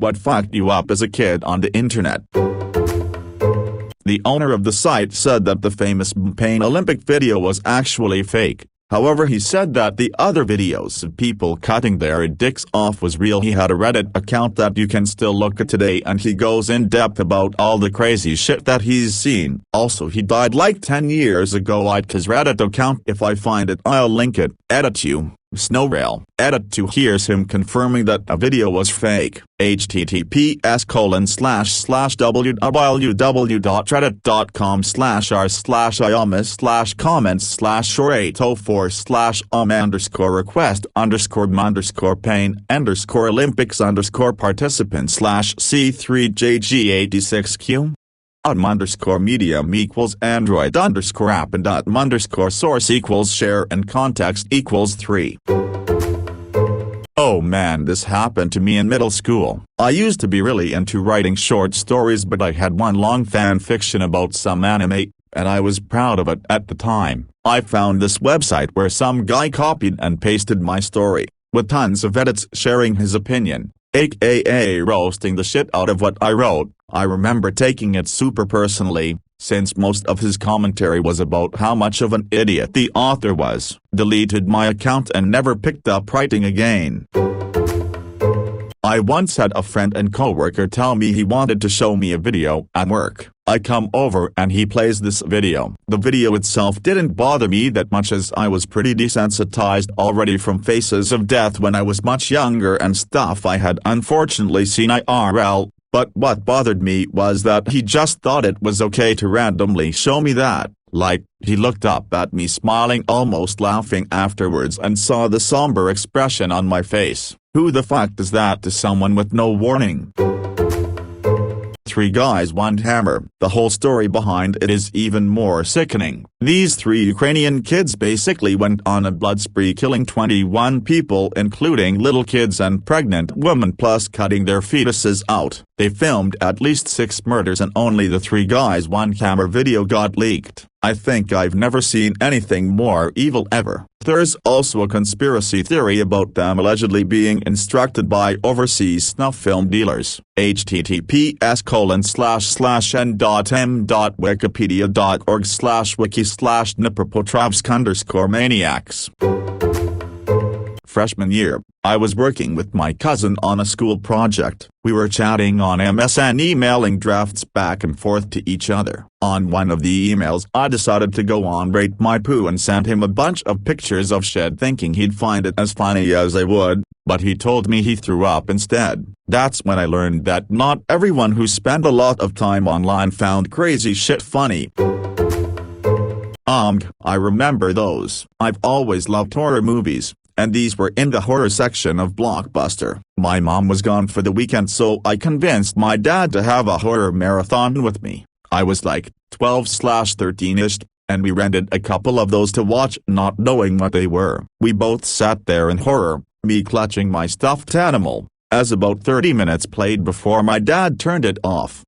What fucked you up as a kid on the internet? The owner of the site said that the famous Pain Olympic video was actually fake. However, he said that the other videos of people cutting their dicks off was real. He had a Reddit account that you can still look at today, and he goes in depth about all the crazy shit that he's seen. Also, he died like 10 years ago. I'd his Reddit account. If I find it, I'll link it. Edit you. Snowrail. Edit 2. Here's him confirming that a video was fake. https://www.reddit.com/r/iom/com/request_pain_participant/c3jg86q medium equals android app and source equals share and context equals 3. Oh man, this happened to me in middle school. I used to be really into writing short stories, but I had one long fan fiction about some anime, and I was proud of it at the time. I found this website where some guy copied and pasted my story, with tons of edits sharing his opinion, aka roasting the shit out of what I wrote. I remember taking it super personally, since most of his commentary was about how much of an idiot the author was. Deleted my account and never picked up writing again. I once had a friend and coworker tell me he wanted to show me a video at work. I come over and he plays this video. The video itself didn't bother me that much, as I was pretty desensitized already from Faces of Death when I was much younger and stuff I had unfortunately seen IRL. But what bothered me was that he just thought it was okay to randomly show me that. Like, he looked up at me smiling, almost laughing afterwards, and saw the somber expression on my face. Who the fuck does that to someone with no warning? 3 guys, 1 hammer. The whole story behind it is even more sickening. These 3 Ukrainian kids basically went on a blood spree, killing 21 people including little kids and pregnant women, plus cutting their fetuses out. They filmed at least 6 murders, and only the 3 guys, 1 hammer video got leaked. I think I've never seen anything more evil ever. There's also a conspiracy theory about them allegedly being instructed by overseas snuff film dealers. https://n.m.wikipedia.org/wiki/nipropotrovsk_maniacs. Freshman year, I was working with my cousin on a school project. We were chatting on MSN, emailing drafts back and forth to each other. On one of the emails, I decided to go on rate my poo and sent him a bunch of pictures of shit, thinking he'd find it as funny as I would, but he told me he threw up instead. That's when I learned that not everyone who spent a lot of time online found crazy shit funny. I remember those. I've always loved horror movies, and these were in the horror section of Blockbuster. My mom was gone for the weekend, so I convinced my dad to have a horror marathon with me. I was like 12/13ish, and we rented a couple of those to watch, not knowing what they were. We both sat there in horror, me clutching my stuffed animal, as about 30 minutes played before my dad turned it off.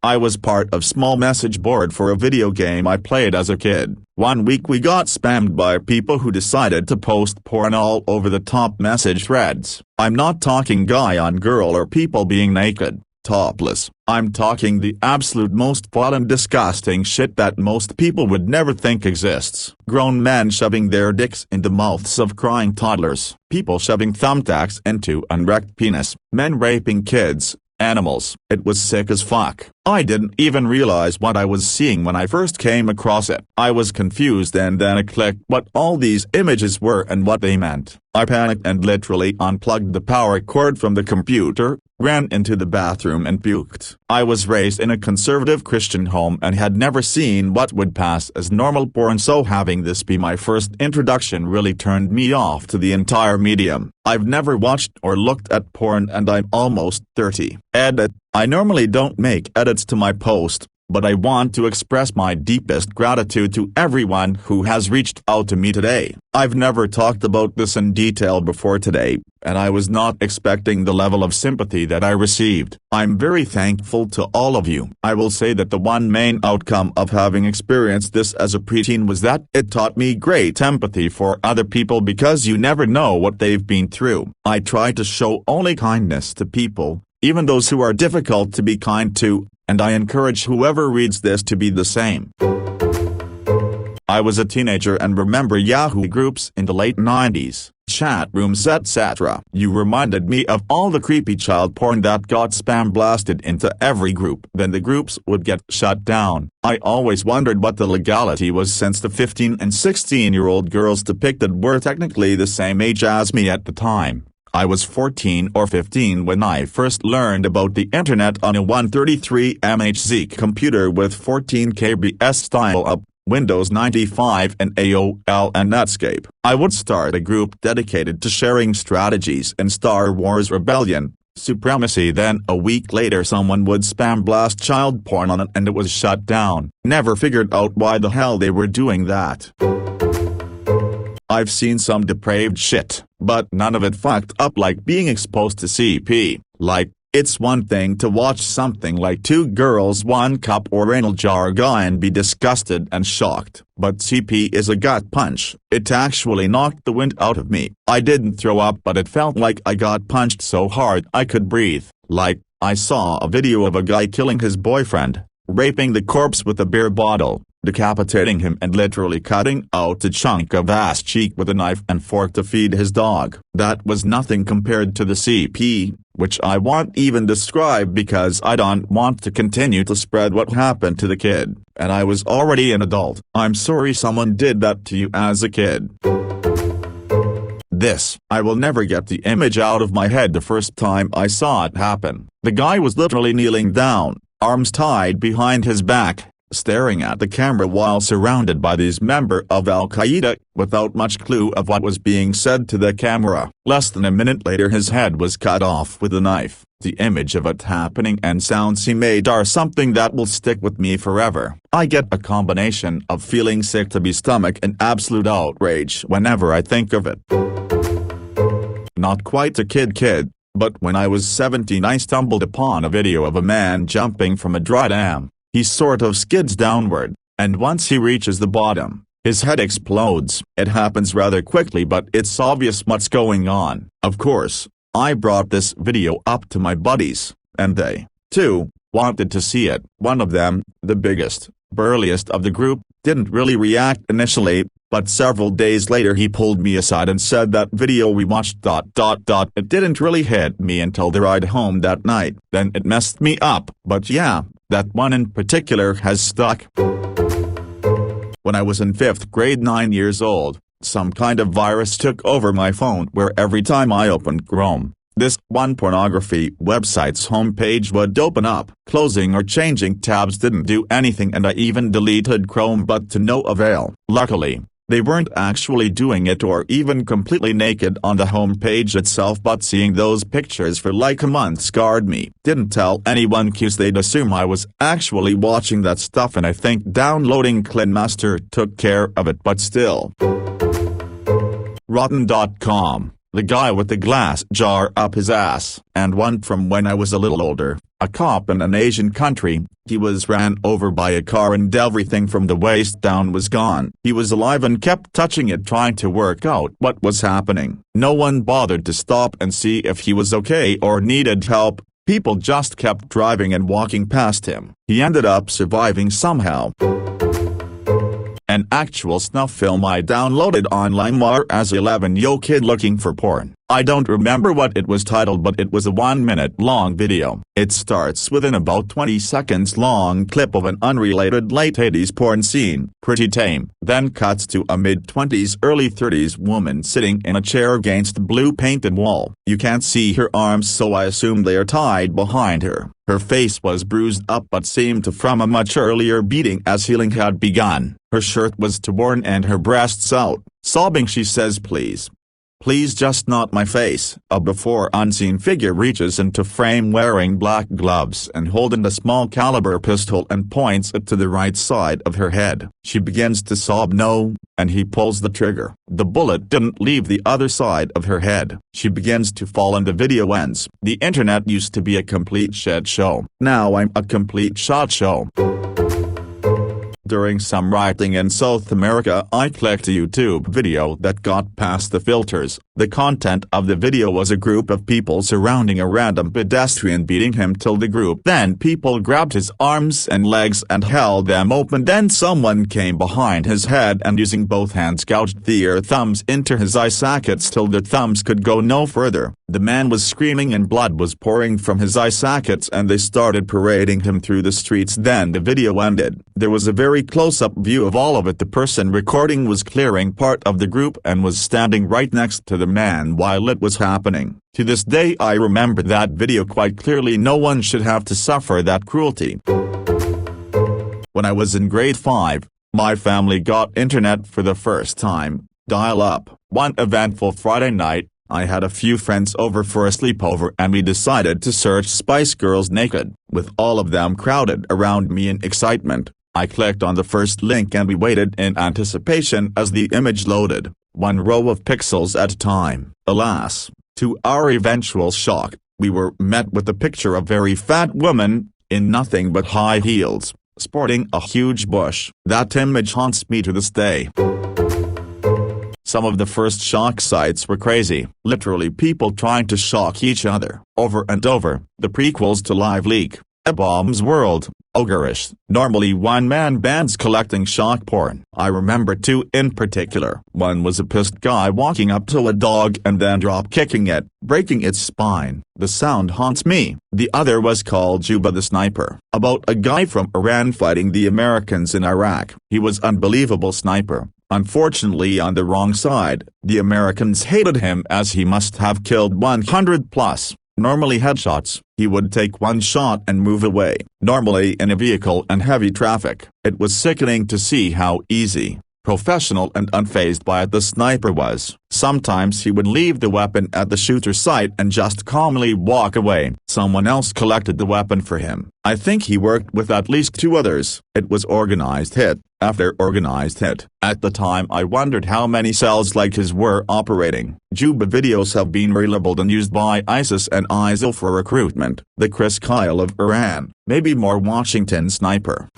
I was part of small message board for a video game I played as a kid. One week we got spammed by people who decided to post porn all over the top message threads. I'm not talking guy on girl or people being naked, topless. I'm talking the absolute most foul and disgusting shit that most people would never think exists. Grown men shoving their dicks in the mouths of crying toddlers. People shoving thumbtacks into unwrecked penis. Men raping kids. Animals. It was sick as fuck. I didn't even realize what I was seeing when I first came across it. I was confused, and then it clicked what all these images were and what they meant. I panicked and literally unplugged the power cord from the computer, ran into the bathroom and puked. I was raised in a conservative Christian home and had never seen what would pass as normal porn, so having this be my first introduction really turned me off to the entire medium. I've never watched or looked at porn, and I'm almost 30. Edit. I normally don't make edits to my post, but I want to express my deepest gratitude to everyone who has reached out to me today. I've never talked about this in detail before today, and I was not expecting the level of sympathy that I received. I'm very thankful to all of you. I will say that the one main outcome of having experienced this as a preteen was that it taught me great empathy for other people, because you never know what they've been through. I try to show only kindness to people, even those who are difficult to be kind to, and I encourage whoever reads this to be the same. I was a teenager and remember Yahoo groups in the late 90s, chat rooms etc. You reminded me of all the creepy child porn that got spam blasted into every group. Then the groups would get shut down. I always wondered what the legality was, since the 15 and 16-year-old girls depicted were technically the same age as me at the time. I was 14 or 15 when I first learned about the internet on a 133 MHz computer with 14 kbs dial-up, Windows 95 and AOL and Netscape. I would start a group dedicated to sharing strategies in Star Wars Rebellion, Supremacy. Then a week later someone would spam blast child porn on it and it was shut down. Never figured out why the hell they were doing that. I've seen some depraved shit, but none of it fucked up like being exposed to CP. Like, it's one thing to watch something like 2 Girls 1 Cup or Anal Jargon and be disgusted and shocked, but CP is a gut punch. It actually knocked the wind out of me. I didn't throw up, but it felt like I got punched so hard I could breathe. Like, I saw a video of a guy killing his boyfriend, raping the corpse with a beer bottle, decapitating him and literally cutting out a chunk of ass cheek with a knife and fork to feed his dog. That was nothing compared to the CP, which I won't even describe because I don't want to continue to spread what happened to the kid, and I was already an adult. I'm sorry someone did that to you as a kid. I will never get the image out of my head the first time I saw it happen. The guy was literally kneeling down, arms tied behind his back, staring at the camera while surrounded by these members of Al-Qaeda, without much clue of what was being said to the camera. Less than a minute later his head was cut off with a knife. The image of it happening and sounds he made are something that will stick with me forever. I get a combination of feeling sick to my stomach and absolute outrage whenever I think of it. Not quite a kid, but when I was 17 I stumbled upon a video of a man jumping from a dry dam. He sort of skids downward, and once he reaches the bottom, his head explodes. It happens rather quickly, but it's obvious what's going on. Of course, I brought this video up to my buddies, and they, too, wanted to see it. One of them, the biggest, burliest of the group, didn't really react initially, but several days later he pulled me aside and said that video we watched ... It didn't really hit me until the ride home that night. Then it messed me up, but yeah, that one in particular has stuck. When I was in 5th grade 9 years old, some kind of virus took over my phone where every time I opened Chrome, this one pornography website's homepage would open up. Closing or changing tabs didn't do anything, and I even deleted Chrome, but to no avail. Luckily, they weren't actually doing it or even completely naked on the homepage itself, but seeing those pictures for like a month scarred me. Didn't tell anyone cause they'd assume I was actually watching that stuff, and I think downloading Clean Master took care of it, but still. Rotten.com, the guy with the glass jar up his ass. And one from when I was a little older, a cop in an Asian country. He was ran over by a car and everything from the waist down was gone. He was alive and kept touching it, trying to work out what was happening. No one bothered to stop and see if he was okay or needed help. People just kept driving and walking past him. He ended up surviving somehow. An actual snuff film I downloaded on LimeWire as 11-year-old kid looking for porn. I don't remember what it was titled, but it was a 1-minute long video. It starts with an about 20 seconds long clip of an unrelated late 80s porn scene, pretty tame, then cuts to a mid-20s early 30s woman sitting in a chair against a blue painted wall. You can't see her arms, so I assume they are tied behind her. Her face was bruised up but seemed to from a much earlier beating as healing had begun. Her shirt was torn and her breasts out. Sobbing she says, "Please, Please just not my face. A before unseen figure reaches into frame wearing black gloves and holding a small caliber pistol and points it to the right side of her head. She begins to sob no, and he pulls the trigger. The bullet didn't leave the other side of her head. She begins to fall and the video ends. The internet used to be a complete shit show. Now I'm a complete shot show. During some writing in South America, I clicked a YouTube video that got past the filters. The content of the video was a group of people surrounding a random pedestrian beating him till the group. Then people grabbed his arms and legs and held them open. Then someone came behind his head and using both hands gouged their thumbs into his eye sockets till the thumbs could go no further. The man was screaming and blood was pouring from his eye sockets and they started parading him through the streets. Then the video ended. There was a very close-up view of all of it. The person recording was clearing part of the group and was standing right next to the man while it was happening. To this day I remember that video quite clearly. No one should have to suffer that cruelty. When I was in grade 5, my family got internet for the first time, dial-up. One eventful Friday night, I had a few friends over for a sleepover and we decided to search Spice Girls naked. With all of them crowded around me in excitement, I clicked on the first link and we waited in anticipation as the image loaded, one row of pixels at a time. Alas, to our eventual shock, we were met with a picture of a very fat woman, in nothing but high heels, sporting a huge bush. That image haunts me to this day. Some of the first shock sites were crazy, literally people trying to shock each other, over and over. The prequels to Live Leak, A Bomb's World, Ogreish, normally one-man bands collecting shock porn. I remember two in particular. One was a pissed guy walking up to a dog and then drop-kicking it, breaking its spine. The sound haunts me. The other was called Juba the Sniper, about a guy from Iran fighting the Americans in Iraq. He was unbelievable sniper. Unfortunately on the wrong side, the Americans hated him as he must have killed 100 plus. Normally headshots, he would take one shot and move away, normally in a vehicle and heavy traffic. It was sickening to see how easy, professional and unfazed by it the sniper was. Sometimes he would leave the weapon at the shooter site and just calmly walk away. Someone else collected the weapon for him. I think he worked with at least two others. It was organized hit after organized hit. At the time I wondered how many cells like his were operating. Juba videos have been relabeled and used by ISIS and ISIL for recruitment. The Chris Kyle of Iran, maybe more Washington sniper.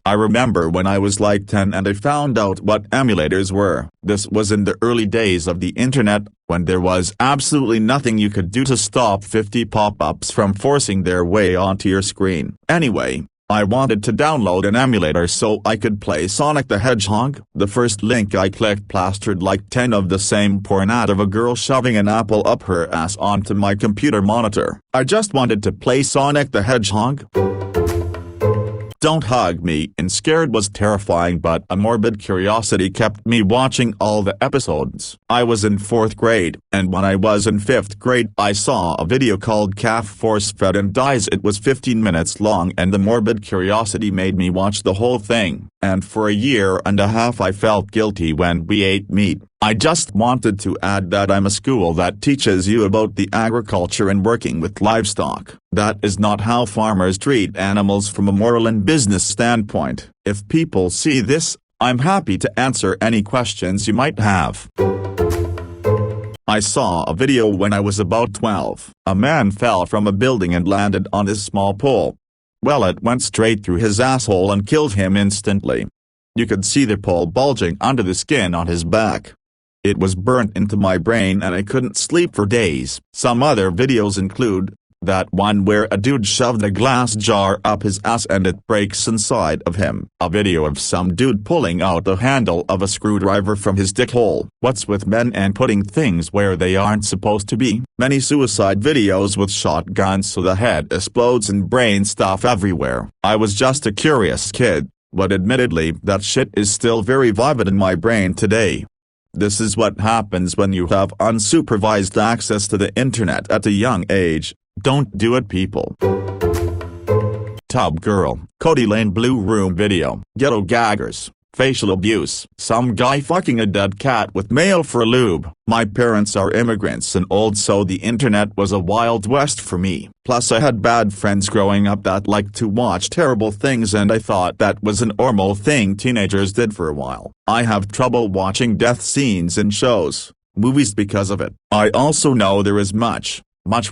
I remember when I was like 10 and I found out what emulators were. This was in the early days of the internet, when there was absolutely nothing you could do to stop 50 pop-ups from forcing their way onto your screen. Anyway, I wanted to download an emulator so I could play Sonic the Hedgehog. The first link I clicked plastered like 10 of the same porn ad of a girl shoving an apple up her ass onto my computer monitor. I just wanted to play Sonic the Hedgehog. Don't hug me and scared was terrifying, but a morbid curiosity kept me watching all the episodes. I was in 4th grade, and when I was in 5th grade I saw a video called Calf Force Fed and Dies. It was 15 minutes long and the morbid curiosity made me watch the whole thing, and for a year and a half I felt guilty when we ate meat. I just wanted to add that I'm a school that teaches you about the agriculture and working with livestock. That is not how farmers treat animals from a moral and business standpoint. If people see this, I'm happy to answer any questions you might have. I saw a video when I was about 12. A man fell from a building and landed on his small pole. Well, it went straight through his asshole and killed him instantly. You could see the pole bulging under the skin on his back. It was burnt into my brain and I couldn't sleep for days. Some other videos include that one where a dude shoved a glass jar up his ass and it breaks inside of him. A video of some dude pulling out the handle of a screwdriver from his dick hole. What's with men and putting things where they aren't supposed to be? Many suicide videos with shotguns so the head explodes and brain stuff everywhere. I was just a curious kid, but admittedly that shit is still very vivid in my brain today. This is what happens when you have unsupervised access to the internet at a young age. Don't do it, people. Tub Girl, Cody Lane Blue Room video. Ghetto Gaggers, facial abuse. Some guy fucking a dead cat with mayo for lube. My parents are immigrants and old, so the internet was a wild west for me. Plus I had bad friends growing up that liked to watch terrible things, and I thought that was a normal thing teenagers did for a while. I have trouble watching death scenes in shows, movies because of it. I also know there is much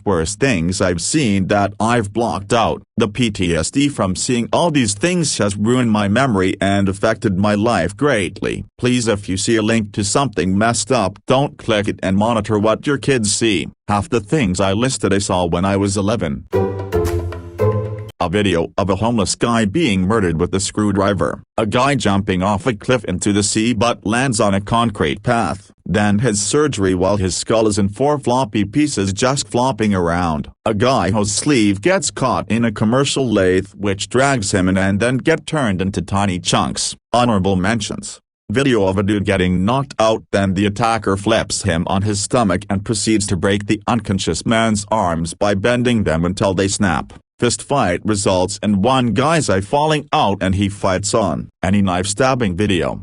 worse things I've seen that I've blocked out. The PTSD from seeing all these things has ruined my memory and affected my life greatly. Please, if you see a link to something messed up, don't click it and monitor what your kids see. Half the things I listed I saw when I was 11. A video of a homeless guy being murdered with a screwdriver. A guy jumping off a cliff into the sea but lands on a concrete path, then has surgery while his skull is in 4 floppy pieces just flopping around. A guy whose sleeve gets caught in a commercial lathe which drags him in and then get turned into tiny chunks. Honorable mentions. Video of a dude getting knocked out, then the attacker flips him on his stomach and proceeds to break the unconscious man's arms by bending them until they snap. Fist fight results in one guy's eye falling out and he fights on. Any knife stabbing video.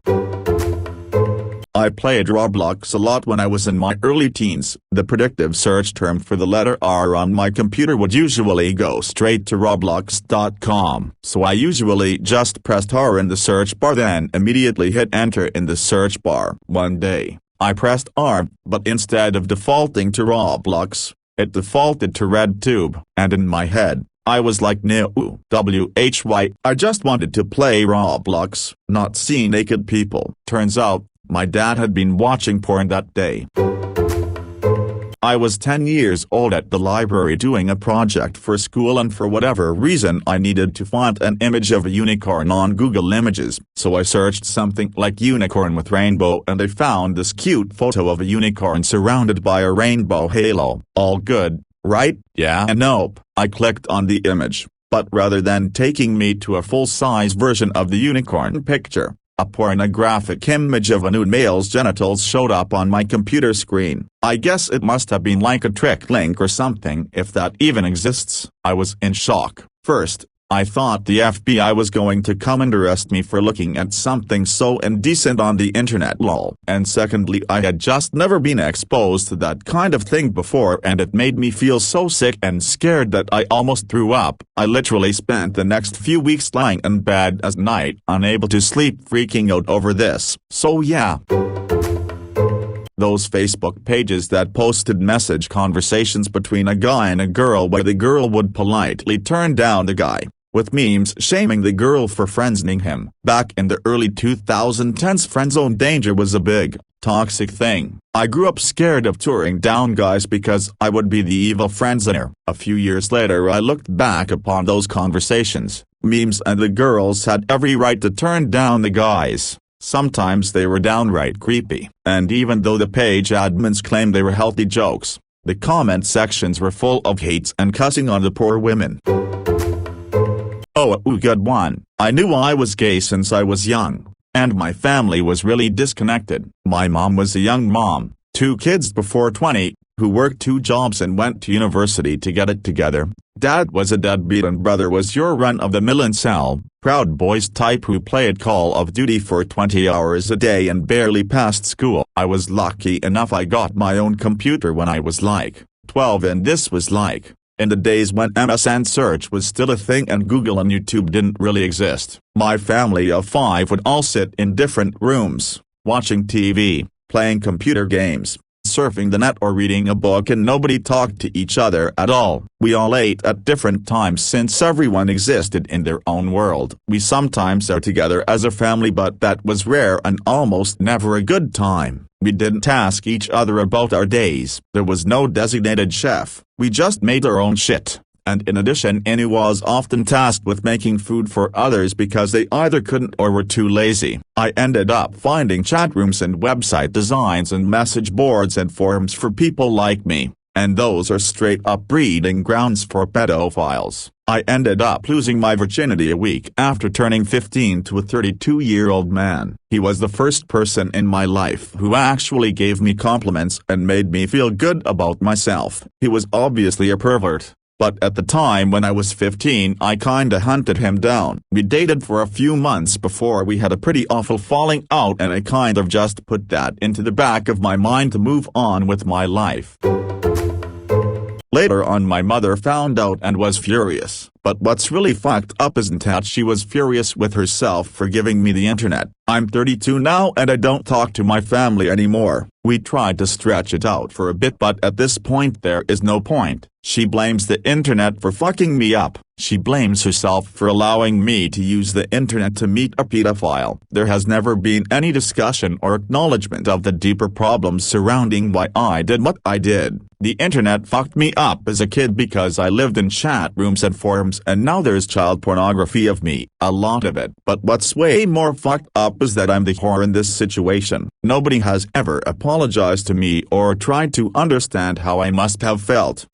I played Roblox a lot when I was in my early teens. The predictive search term for the letter R on my computer would usually go straight to roblox.com. So I usually just pressed R in the search bar, then immediately hit enter in the search bar. One day, I pressed R, but instead of defaulting to Roblox, it defaulted to RedTube, and in my head, I was like, no, I just wanted to play Roblox, not see naked people. Turns out, my dad had been watching porn that day. I was 10 years old at the library doing a project for school, and for whatever reason I needed to find an image of a unicorn on Google Images, so I searched something like unicorn with rainbow and I found this cute photo of a unicorn surrounded by a rainbow halo. All good, right? Yeah and nope. I clicked on the image, but rather than taking me to a full-size version of the unicorn picture, a pornographic image of a nude male's genitals showed up on my computer screen. I guess it must have been like a trick link or something, if that even exists. I was in shock. First, I thought the FBI was going to come and arrest me for looking at something so indecent on the internet, lol. And secondly, I had just never been exposed to that kind of thing before, and it made me feel so sick and scared that I almost threw up. I literally spent the next few weeks lying in bed at night, unable to sleep, freaking out over this. So yeah. Those Facebook pages that posted message conversations between a guy and a girl where the girl would politely turn down the guy, with memes shaming the girl for friendzoning him. Back in the early 2010s, friendzone danger was a big, toxic thing. I grew up scared of turning down guys because I would be the evil friendzoner. A few years later I looked back upon those conversations, memes, and the girls had every right to turn down the guys. Sometimes they were downright creepy. And even though the page admins claimed they were healthy jokes, the comment sections were full of hates and cussing on the poor women. Oh, good one. I knew I was gay since I was young, and my family was really disconnected. My mom was a young mom, 2 kids before 20, who worked 2 jobs and went to university to get it together. Dad was a deadbeat and brother was your run-of-the-mill incel, Proud Boys type who played Call of Duty for 20 hours a day and barely passed school. I was lucky enough I got my own computer when I was like 12, and this was like in the days when MSN search was still a thing and Google and YouTube didn't really exist. My family of 5 would all sit in different rooms, watching TV, playing computer games, surfing the net, or reading a book, and nobody talked to each other at all. We all ate at different times since everyone existed in their own world. We sometimes are together as a family, but that was rare and almost never a good time. We didn't ask each other about our days. There was no designated chef. We just made our own shit. And in addition, Annie was often tasked with making food for others because they either couldn't or were too lazy. I ended up finding chat rooms and website designs and message boards and forums for people like me, and those are straight up breeding grounds for pedophiles. I ended up losing my virginity a week after turning 15 to a 32-year-old man. He was the first person in my life who actually gave me compliments and made me feel good about myself. He was obviously a pervert, But at the time when I was 15 I kinda hunted him down. We dated for a few months before we had a pretty awful falling out and I kind of just put that into the back of my mind to move on with my life. Later on my mother found out and was furious, but what's really fucked up isn't that she was furious with herself for giving me the internet. I'm 32 now and I don't talk to my family anymore. We tried to stretch it out for a bit but at this point there is no point. She blames the internet for fucking me up. She blames herself for allowing me to use the internet to meet a pedophile. There has never been any discussion or acknowledgement of the deeper problems surrounding why I did what I did. The internet fucked me up as a kid because I lived in chat rooms and forums and now there's child pornography of me, a lot of it. But what's way more fucked up is that I'm the whore in this situation. Nobody has ever apologized to me or tried to understand how I must have felt.